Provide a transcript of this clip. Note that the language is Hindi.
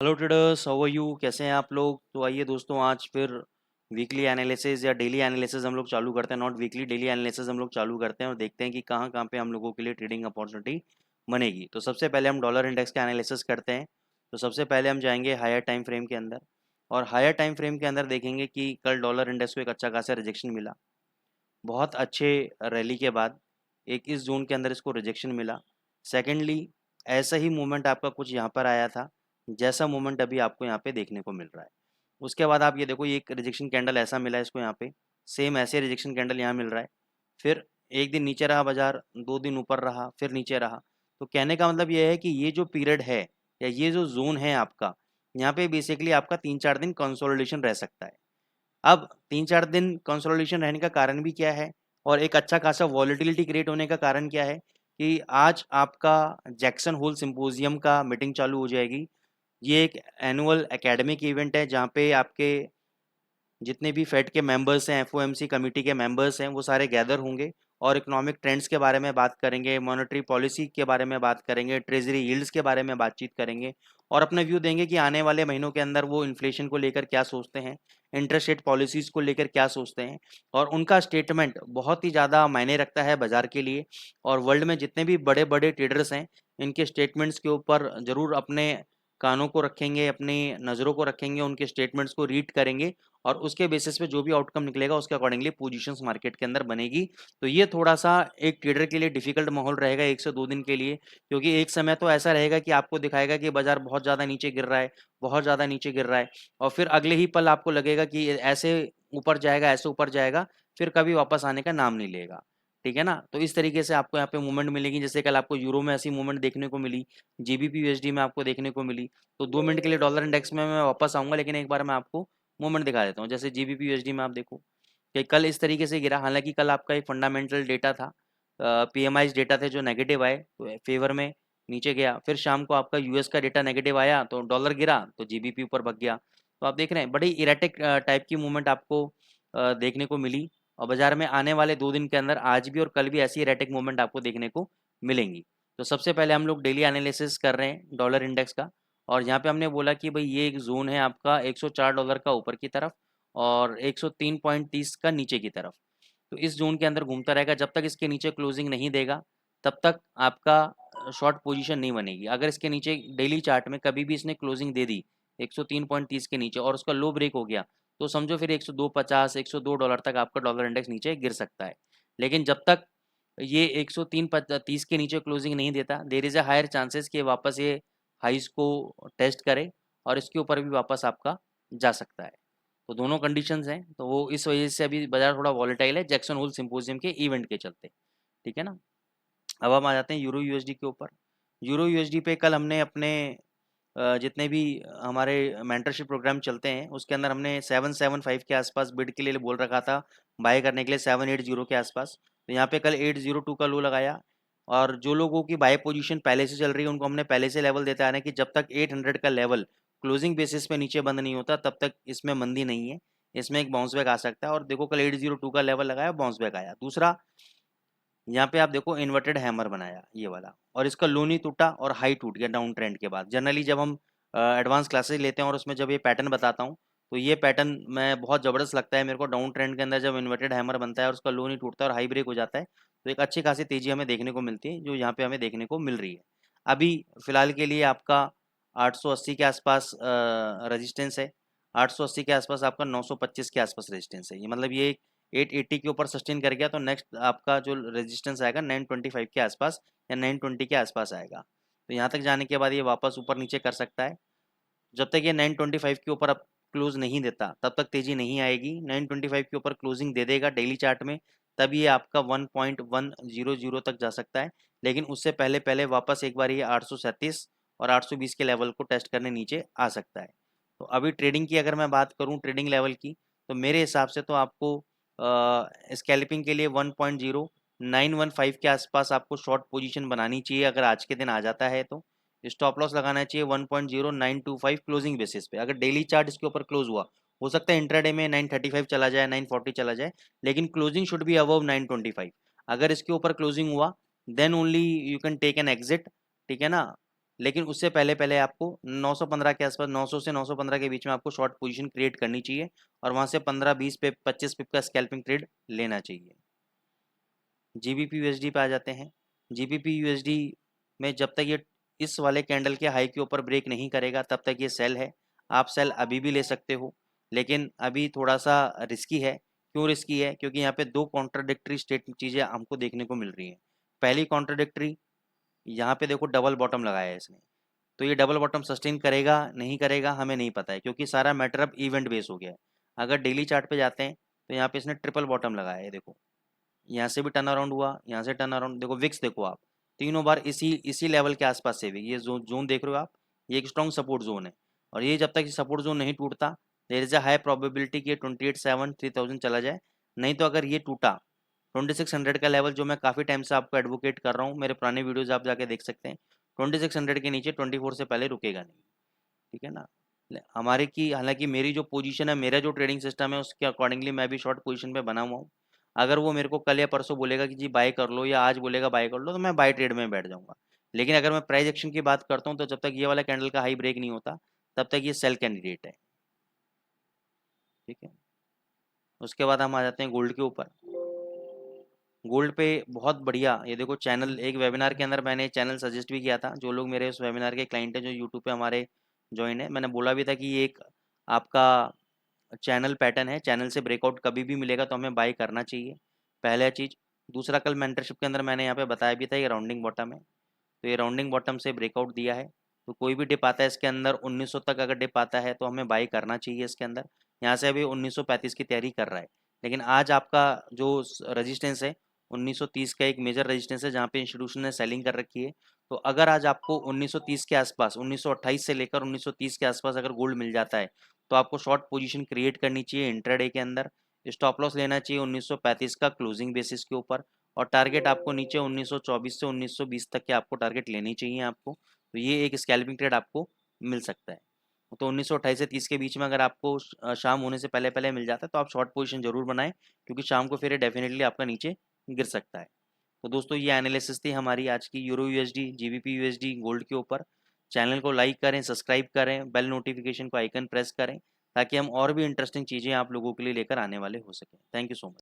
Hello traders, how are you? कैसे हैं आप लोग? तो आइए दोस्तों, आज फिर वीकली एनालिसिस या डेली एनालिसिस हम लोग चालू करते हैं। नॉट वीकली, डेली एनालिसिस हम लोग चालू करते हैं और देखते हैं कि कहाँ कहाँ पे हम लोगों के लिए ट्रेडिंग अपॉर्चुनिटी बनेगी। तो सबसे पहले हम डॉलर इंडेक्स का एनालिसिस करते हैं। तो सबसे पहले हम जाएंगे हायर टाइम फ्रेम के अंदर, और हायर टाइम फ्रेम के अंदर देखेंगे कि कल डॉलर इंडेक्स को एक अच्छा खासा रिजेक्शन मिला। बहुत अच्छे रैली के बाद एक इस जोन के अंदर इसको रिजेक्शन मिला। सेकेंडली, ऐसा ही मूवमेंट आपका कुछ यहाँ पर आया था, जैसा मूवमेंट अभी आपको यहाँ पे देखने को मिल रहा है। उसके बाद आप ये देखो, ये एक रिजेक्शन कैंडल ऐसा मिला है इसको यहाँ पे, सेम ऐसे रिजेक्शन कैंडल यहाँ मिल रहा है। फिर एक दिन नीचे रहा बाजार, 2 दिन ऊपर रहा, फिर नीचे रहा। तो कहने का मतलब ये है कि ये जो पीरियड है या ये जो जोन है आपका, यहाँ पे बेसिकली आपका 3-4 दिन कंसोलिडेशन रह सकता है। अब 3-4 दिन कंसोलिडेशन रहने का कारण भी क्या है, और एक अच्छा खासा वॉलेटिलिटी क्रिएट होने का कारण क्या है कि आज आपका जैक्सन होल सिंपोजियम का मीटिंग चालू हो जाएगी। ये एक एनुअल एकेडमिक इवेंट है जहाँ पे आपके जितने भी फेड के मेंबर्स हैं, एफओएमसी कमेटी के मेंबर्स हैं, वो सारे गैदर होंगे और इकोनॉमिक ट्रेंड्स के बारे में बात करेंगे, मॉनेटरी पॉलिसी के बारे में बात करेंगे, ट्रेजरी यील्ड्स के बारे में बातचीत करेंगे और अपना व्यू देंगे कि आने वाले महीनों के अंदर वो इन्फ्लेशन को लेकर क्या सोचते हैं, इंटरेस्ट रेट पॉलिसीज़ को लेकर क्या सोचते हैं। और उनका स्टेटमेंट बहुत ही ज़्यादा मायने रखता है बाज़ार के लिए। और वर्ल्ड में जितने भी बड़े बड़े ट्रेडर्स हैं, इनके स्टेटमेंट्स के ऊपर ज़रूर अपने कानों को रखेंगे, अपनी नज़रों को रखेंगे, उनके स्टेटमेंट्स को रीड करेंगे और उसके बेसिस पे जो भी आउटकम निकलेगा उसके अकॉर्डिंगली पोजीशंस मार्केट के अंदर बनेगी। तो ये थोड़ा सा एक ट्रेडर के लिए डिफिकल्ट माहौल रहेगा 1 से 2 दिन के लिए, क्योंकि एक समय तो ऐसा रहेगा कि आपको दिखाएगा कि बाजार बहुत ज़्यादा नीचे गिर रहा है, बहुत ज़्यादा नीचे गिर रहा है, और फिर अगले ही पल आपको लगेगा कि ऐसे ऊपर जाएगा, ऐसे ऊपर जाएगा, फिर कभी वापस आने का नाम नहीं लेगा। ठीक है ना? तो इस तरीके से आपको यहाँ पे मूवमेंट मिलेगी, जैसे कल आपको यूरो में ऐसी मूवमेंट देखने को मिली, जीबीपी यूएसडी में आपको देखने को मिली। तो 2 मिनट के लिए डॉलर इंडेक्स में मैं वापस आऊंगा, लेकिन एक बार मैं आपको मूवमेंट दिखा देता हूँ। जैसे जीबीपी यूएसडी में आप देखो कि कल इस तरीके से गिरा, हालांकि कल आपका एक फंडामेंटल डेटा था, पीएमआई डेटा थे जो नेगेटिव आए तो फेवर में नीचे गया। फिर शाम को आपका यूएस का डेटा नेगेटिव आया तो डॉलर गिरा तो जीबीपी ऊपर भग गया। तो आप देख रहे हैं बड़ी इरेटिक टाइप की मूवमेंट आपको देखने को मिली, और बाजार में आने वाले 2 दिन के अंदर आज भी और कल भी ऐसी इरेटिक मूवमेंट आपको देखने को मिलेंगी। तो सबसे पहले हम लोग डेली एनालिसिस कर रहे हैं डॉलर इंडेक्स का, और यहाँ पे हमने बोला कि भाई ये एक जोन है आपका $104 का ऊपर की तरफ और 103.30 का नीचे की तरफ। तो इस जोन के अंदर घूमता रहेगा, जब तक इसके नीचे क्लोजिंग नहीं देगा तब तक आपका शॉर्ट पोजीशन नहीं बनेगी। अगर इसके नीचे डेली चार्ट में कभी भी इसने क्लोजिंग दे दी 103.30 के नीचे और उसका लो ब्रेक हो गया, तो समझो फिर 102.50 $102 तक आपका डॉलर इंडेक्स नीचे गिर सकता है। लेकिन जब तक ये 103.30 के नीचे क्लोजिंग नहीं देता, there is a higher chances कि वापस ये हाइस को टेस्ट करे और इसके ऊपर भी वापस आपका जा सकता है। तो दोनों कंडीशंस हैं, तो वो इस वजह से अभी बाजार थोड़ा वॉलेटाइल है जैक्सन होल सिंपोजियम के इवेंट के चलते। ठीक है ना? अब हम आ जाते हैं यूरो यूएसडी के ऊपर। यूरो यूएसडी पे कल हमने अपने जितने भी हमारे मेंटरशिप प्रोग्राम चलते हैं उसके अंदर हमने 775 के आसपास बिड के लिए बोल रखा था, बाय करने के लिए 780 के आसपास। तो यहाँ पे कल 802 का लो लगाया, और जो लोगों की बाय पोजीशन पहले से चल रही है उनको हमने पहले से लेवल देते आ रहे हैं कि जब तक 800 का लेवल क्लोजिंग बेसिस पे नीचे बंद नहीं होता तब तक इसमें मंदी नहीं है, इसमें एक बाउंस बैक आ सकता है। और देखो कल 802 का लेवल लगाया, बाउंस बैक आया। दूसरा, यहाँ पे आप देखो इन्वर्टेड हैमर बनाया ये वाला, और इसका लो नहीं टूटा और हाई टूट गया डाउन ट्रेंड के बाद। जनरली जब हम एडवांस क्लासेस लेते हैं और उसमें जब ये पैटर्न बताता हूँ, तो ये पैटर्न मैं बहुत ज़बरदस्त लगता है मेरे को। डाउन ट्रेंड के अंदर जब इन्वर्टेड हैमर बनता है और उसका लो नहीं टूटता और हाई ब्रेक हो जाता है, तो एक अच्छी खासी तेज़ी हमें देखने को मिलती है, जो यहाँ पे हमें देखने को मिल रही है। अभी फिलहाल के लिए आपका 880 के आसपास रजिस्टेंस है, 880 के आसपास आपका 925 के आसपास रेजिस्टेंस है। ये मतलब ये 880 के ऊपर सस्टेन कर गया तो नेक्स्ट आपका जो रेजिस्टेंस आएगा 925 के आसपास या 920 के आसपास आएगा। तो यहाँ तक जाने के बाद ये वापस ऊपर नीचे कर सकता है। जब तक ये 925 के ऊपर अब क्लोज नहीं देता तब तक तेजी नहीं आएगी। 925 के ऊपर क्लोजिंग दे देगा डेली चार्ट में, तब ये आपका 1.100 तक जा सकता है। लेकिन उससे पहले पहले वापस एक बार ये 837 और 820 के लेवल को टेस्ट करने नीचे आ सकता है। तो अभी ट्रेडिंग की अगर मैं बात करूं, ट्रेडिंग लेवल की, तो मेरे हिसाब से तो आपको स्कैल्पिंग के लिए 1.0915 के आसपास आपको शॉर्ट पोजीशन बनानी चाहिए अगर आज के दिन आ जाता है तो। स्टॉप लॉस लगाना चाहिए 1.0925 क्लोजिंग बेसिस पे। अगर डेली चार्ट इसके ऊपर क्लोज हुआ, हो सकता है इंट्राडे में 935 चला जाए, 940 चला जाए, लेकिन क्लोजिंग शुड बी अबव 925। अगर इसके ऊपर क्लोजिंग हुआ then only you can take an exit. ठीक है ना? लेकिन उससे पहले पहले आपको 915 के आसपास, 900 से 915 के बीच में आपको शॉर्ट पोजीशन क्रिएट करनी चाहिए और वहां से 15 20 पे 25 पिप का स्कैल्पिंग ट्रेड लेना चाहिए। जीबीपी यूएसडी पे आ जाते हैं। जीबीपी यूएसडी में जब तक ये इस वाले कैंडल के हाई के ऊपर ब्रेक नहीं करेगा तब तक ये सेल है। आप सेल अभी भी ले सकते हो, लेकिन अभी थोड़ा सा रिस्की है। क्यों रिस्की है? क्योंकि यहाँ पे दो कॉन्ट्राडिक्टरी स्टेट चीज़ें हमको देखने को मिल रही हैं। पहली कॉन्ट्राडिक्टरी, यहाँ पे देखो डबल बॉटम लगाया है इसने, तो ये डबल बॉटम सस्टेन करेगा नहीं करेगा हमें नहीं पता है, क्योंकि सारा मैटर अब इवेंट बेस हो गया है। अगर डेली चार्ट पे जाते हैं तो यहाँ पे इसने ट्रिपल बॉटम लगाया है, देखो यहाँ से भी टर्न अराउंड हुआ, यहाँ से टर्न अराउंड, देखो विक्स देखो आप, तीनों बार इसी इसी लेवल के आसपास से भी, ये जोन देख रहे हो आप, ये एक स्ट्रॉन्ग सपोर्ट जोन है। और ये जब तक सपोर्ट जोन नहीं टूटता, there is a high probability कि 28,700 3000 चला जाए। नहीं तो अगर ये टूटा 2600 का लेवल, जो मैं काफ़ी टाइम से आपको एडवोकेट कर रहा हूँ, मेरे पुराने वीडियोज आप जाके देख सकते हैं, 2600 के नीचे 24 से पहले रुकेगा नहीं। ठीक है ना? हमारे की हालांकि मेरी जो पोजीशन है, मेरा जो ट्रेडिंग सिस्टम है, उसके अकॉर्डिंगली मैं भी शॉर्ट पोजीशन पे बना हुआ हूँ। अगर वो मेरे को कल या परसों बोलेगा कि जी बाय कर लो, या आज बोलेगा बाय कर लो, तो मैं बाय ट्रेड में बैठ जाऊंगा। लेकिन अगर मैं प्राइस एक्शन की बात करता हूँ, तो जब तक ये वाला कैंडल का हाई ब्रेक नहीं होता तब तक ये सेल कैंडिडेट है। ठीक है, उसके बाद हम आ जाते हैं गोल्ड के ऊपर। गोल्ड पे बहुत बढ़िया, ये देखो चैनल, एक वेबिनार के अंदर मैंने चैनल सजेस्ट भी किया था। जो लोग मेरे उस वेबिनार के क्लाइंट हैं, जो यूट्यूब पे हमारे ज्वाइन है, मैंने बोला भी था कि ये एक आपका चैनल पैटर्न है, चैनल से ब्रेकआउट कभी भी मिलेगा तो हमें बाय करना चाहिए, पहला चीज़। दूसरा, कल मेंटरशिप के अंदर मैंने यहाँ पे बताया भी था, ये राउंडिंग बॉटम है, तो ये राउंडिंग बॉटम से ब्रेकआउट दिया है, तो कोई भी डिप आता है इसके अंदर 1900 तक अगर डिप आता है तो हमें बाई करना चाहिए इसके अंदर। यहाँ से अभी 1935 की तैयारी कर रहा है, लेकिन आज आपका जो रजिस्टेंस है 1930 का, एक मेजर रजिस्टेंस है जहाँ पे इंस्टीट्यूशन ने सेलिंग कर रखी है। तो अगर आज आपको 1930 के आसपास, 1928 से लेकर 1930 के आसपास अगर गोल्ड मिल जाता है, तो आपको शॉर्ट पोजीशन क्रिएट करनी चाहिए इंट्राडे के अंदर। स्टॉप लॉस लेना चाहिए 1935 का क्लोजिंग बेसिस के ऊपर, और टारगेट आपको नीचे 1924 से 1920 तक के आपको टारगेट लेनी चाहिए आपको। तो ये एक स्कैल्पिंग ट्रेड आपको मिल सकता है। तो 1928 से 30 के बीच में अगर आपको शाम होने से पहले पहले मिल जाता है तो आप शॉर्ट पोजीशन जरूर बनाएं, क्योंकि शाम को फिर डेफिनेटली आपका नीचे गिर सकता है। तो दोस्तों, ये एनालिसिस थी हमारी आज की euro USD, GBP USD, gold के ऊपर। चैनल को लाइक करें, सब्सक्राइब करें, बेल नोटिफिकेशन को आइकन प्रेस करें, ताकि हम और भी इंटरेस्टिंग चीज़ें आप लोगों के लिए लेकर आने वाले हो सकें। Thank you so much.